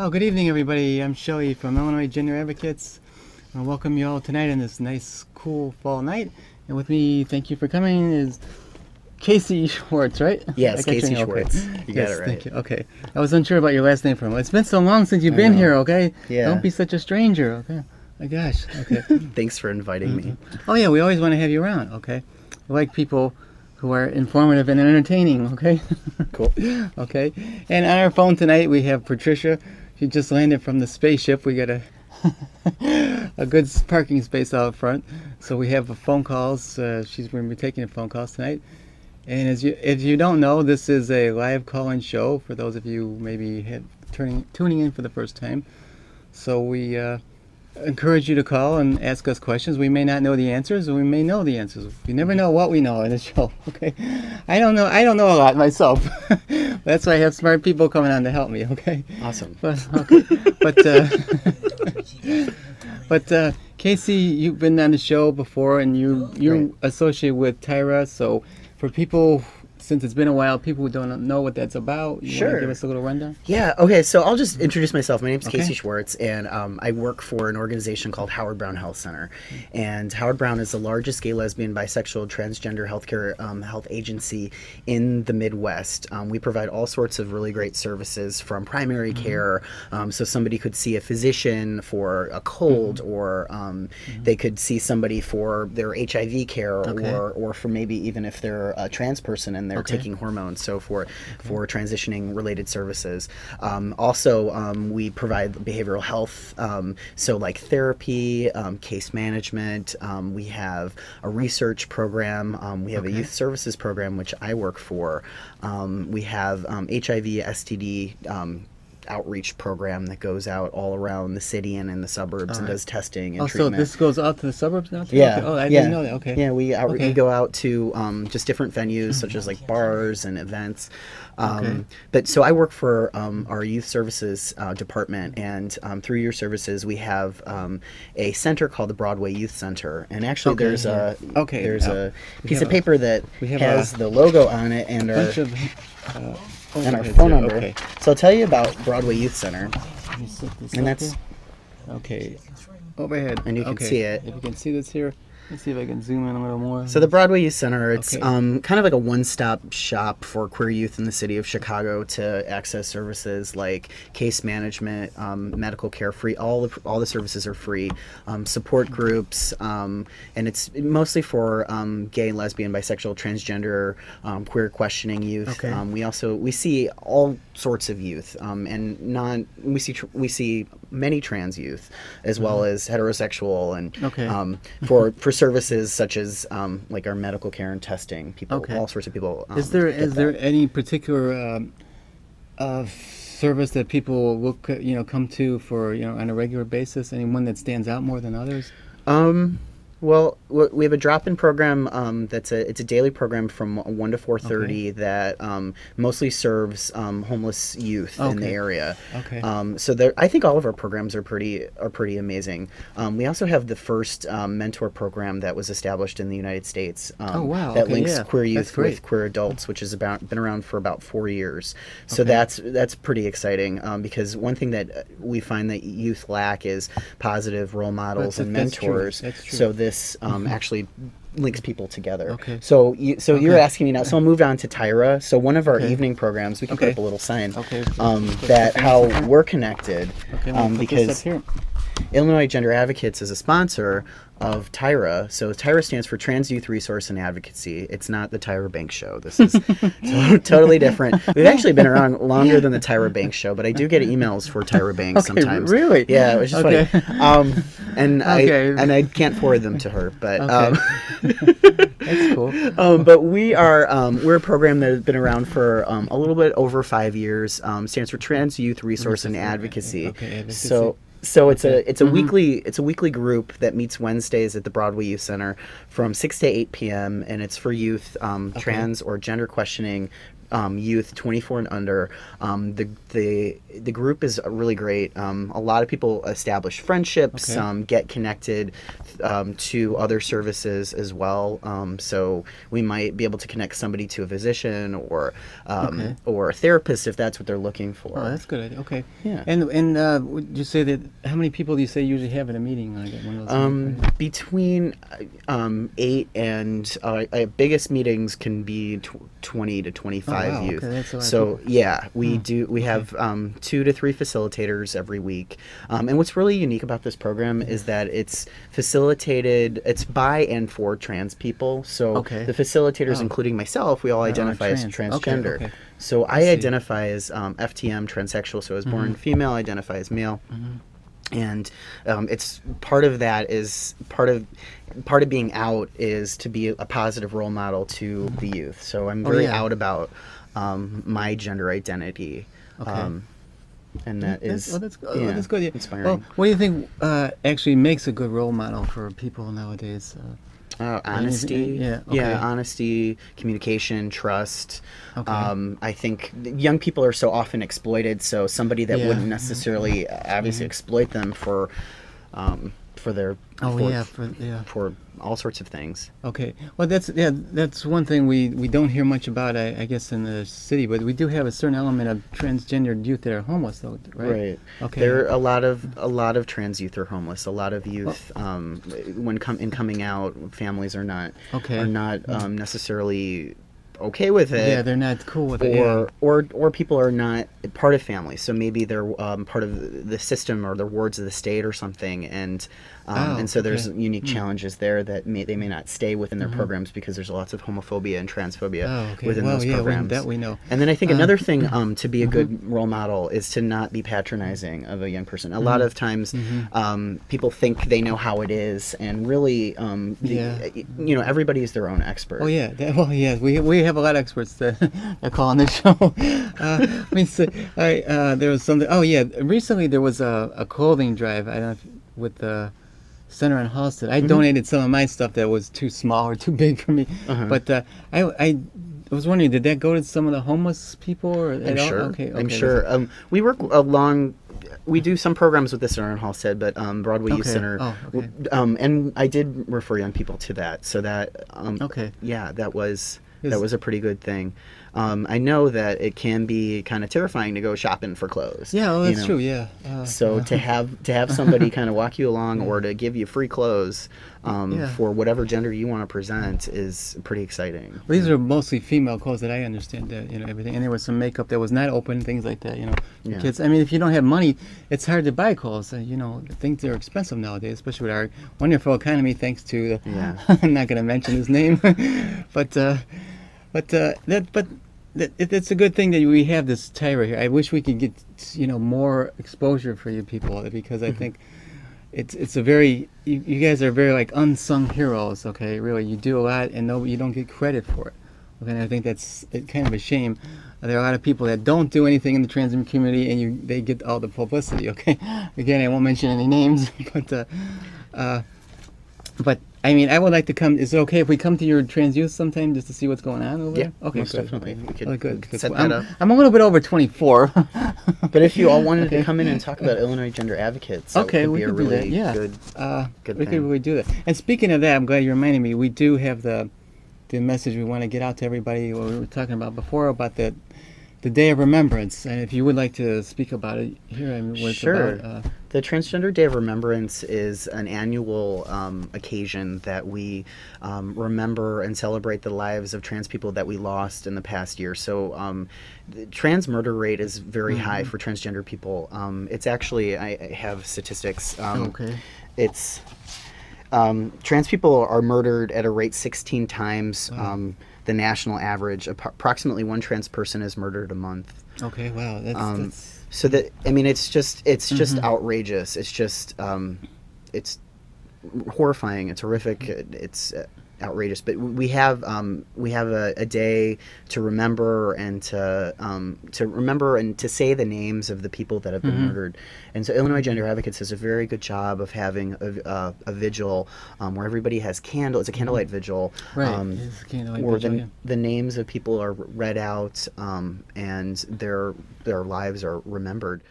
Oh, good evening, everybody. I'm Shelly from Illinois Gender Advocates. I welcome you all tonight on this nice, cool fall night. And with me, thank you for coming, is Casey Schwartz, right? Yes, Casey Schwartz. You got it right. Thank you. Okay. I was unsure about your last name for a moment. It's been so long since you've been here, okay? Yeah. Don't be such a stranger, okay? My gosh, okay. Thanks for inviting me. Oh, yeah, we always want to have you around, okay? We like people who are informative and entertaining, okay? Cool. Okay. And on our phone tonight, we have Patricia. She just landed from the spaceship. We got a good parking space out front, so we have phone calls. She's going to be taking phone calls tonight. And if you don't know, this is a live call-in show for those of you maybe tuning in for the first time. So we encourage you to call and ask us questions. We may not know the answers, or we may know the answers. You never know what we know in the show. Okay, I don't know a lot myself. That's why I have smart people coming on to help me. Okay. Awesome. But Casey, you've been on the show before, and you're associated with Tyra. So for people, since it's been a while, people who don't know what that's about, you want to give us a little rundown? Yeah, okay, so I'll just introduce myself. My name's Casey Schwartz, and I work for an organization called Howard Brown Health Center. And Howard Brown is the largest gay, lesbian, bisexual, transgender healthcare health agency in the Midwest. We provide all sorts of really great services, from primary care, so somebody could see a physician for a cold, or they could see somebody for their HIV care, or for maybe even if they're a trans person and they're taking hormones, so for transitioning related services. Also, we provide behavioral health, so like therapy, case management. We have a research program. We have a youth services program, which I work for. We have HIV, STD outreach program that goes out all around the city and in the suburbs and does testing and treatment. So this goes out to the suburbs now too? Yeah. Okay. Oh, I didn't know that. Okay. Yeah, we go out to just different venues, such as like bars and events. But so I work for our youth services department, and through your services we have a center called the Broadway Youth Center, and actually there's a piece of paper that has the logo on it and our phone number. Okay. So I'll tell you about Broadway Youth Center, and that's overhead, and you can see it. If you can see this here. Let's see if I can zoom in a little more. So the Broadway Youth Center, it's kind of like a one-stop shop for queer youth in the city of Chicago to access services like case management, medical care, free. All the services are free. Support groups, and it's mostly for gay, lesbian, bisexual, transgender, queer questioning youth. We see all sorts of youth, and we see many trans youth as well as heterosexual, and for services such as like our medical care and testing, all sorts of people. Is there any particular service that people will come to for on a regular basis? Anyone that stands out more than others? Well, we have a drop-in program it's a daily program from 1 to 4:30 that mostly serves homeless youth in the area. So I think all of our programs are pretty amazing. We also have the first mentor program that was established in the United States that links queer youth with queer adults, which has been around for about 4 years. So that's pretty exciting, because one thing that we find that youth lack is positive role models and mentors. That's true. So this actually links people together. So you're asking me now. So I'll move on to Tyra. So one of our evening programs, we can put up a little sign that how we're connected, because Illinois Gender Advocates is a sponsor of Tyra. So Tyra stands for Trans Youth Resource and Advocacy. It's not the Tyra Banks Show. This is totally different. We've actually been around longer than the Tyra Banks Show, but I do get emails for Tyra Banks sometimes. Really? Yeah, it was just funny. And I can't forward them to her, but that's cool. But we're a program that has been around for a little bit over 5 years. Stands for Trans Youth Resource and Advocacy. So it's a weekly group that meets Wednesdays at the Broadway Youth Center from 6 to 8 p.m. and it's for youth trans or gender questioning youth 24 and under. The group is really great. A lot of people establish friendships, get connected to other services as well. So we might be able to connect somebody to a physician or a therapist if that's what they're looking for. Oh, that's a good idea. Okay. Yeah. And would you say that how many people do you say usually have at a meeting? Like at one of those meetings? Between 8 and biggest meetings can be 20 to 25 youth. Okay, that's a lot of So people. yeah, we have 2 to 3 facilitators every week. And what's really unique about this program is that it's facilitated. It's by and for trans people. So the facilitators, including myself, we all identify as transgender. Okay. So I identify as FTM, transsexual. So I was born female. I identify as male. And it's part of that is part of being out is to be a positive role model to the youth. So I'm very out about my gender identity. And that is that's good. Yeah. Inspiring. Well, what do you think actually makes a good role model for people nowadays? Honesty, honesty, communication, trust. I think young people are so often exploited. So somebody that wouldn't necessarily obviously exploit them for their for all sorts of things. Okay, well that's one thing we don't hear much about, I guess, in the city, but we do have a certain element of transgendered youth that are homeless, though, right? Right. Okay. There are a lot of trans youth are homeless. A lot of youth, when coming out, families are not necessarily okay with it. Yeah, they're not cool with it. Or people are not part of families, so maybe they're part of the system or the wards of the state or something, and so there's unique challenges there that they may not stay within their programs because there's lots of homophobia and transphobia within those programs. That we know. And then I think another thing to be a good role model is to not be patronizing of a young person. A lot of times people think they know how it is, and really, everybody is their own expert. Oh yeah, we have a lot of experts that call on the show. Let me see. All right, there was something. Oh yeah, recently there was a clothing drive. I don't know with the Center on Halsted. I donated some of my stuff that was too small or too big for me. But I was wondering, did that go to some of the homeless people? Or I'm sure. Okay, I'm sure. We work along. We do some programs with the Center on Halsted, but Broadway Youth Center. And I did refer young people to that. So that that was a pretty good thing. I know that it can be kind of terrifying to go shopping for clothes. Yeah, well, that's true. Yeah. So to have somebody kind of walk you along or to give you free clothes for whatever gender you want to present is pretty exciting. Well, these are mostly female clothes that I understand. That everything, and there was some makeup that was not open, things like that. For kids. I mean, if you don't have money, it's hard to buy clothes. Things are expensive nowadays, especially with our wonderful economy. Thanks to I'm not going to mention his name, but it's a good thing that we have this Tyra here. I wish we could get more exposure for you people, because I think it's a very you guys are very like unsung heroes. Okay, really, you do a lot and you don't get credit for it. Okay, and I think that's kind of a shame. There are a lot of people that don't do anything in the trans community, and they get all the publicity. Okay, again, I won't mention any names, but I mean, I would like to come. Is it okay if we come to your trans youth sometime just to see what's going on over there? Okay, most definitely. We could, good. Set that up. I'm a little bit over 24. But if you all wanted to come in and talk about Illinois Gender Advocates, that would be a really good thing. We could really do that. And speaking of that, I'm glad you reminded me. We do have the message we want to get out to everybody. What we were talking about before about the Day of Remembrance, and if you would like to speak about it here, I mean, what it's about. The Transgender Day of Remembrance is an annual occasion that we remember and celebrate the lives of trans people that we lost in the past year. So the trans murder rate is very high for transgender people. It's actually, I have statistics. It's trans people are murdered at a rate 16 times the national average. Approximately one trans person is murdered a month. Okay, wow, that's so that, I mean, it's just outrageous. It's just it's horrifying. It's horrific. It's outrageous. But we have a day to remember and to remember and to say the names of the people that have been murdered. And so Illinois Gender Advocates does a very good job of having a vigil where everybody has candle. It's a candlelight vigil. Right. It's a candlelight where vigil, yeah. the names of people are read out and their lives are remembered.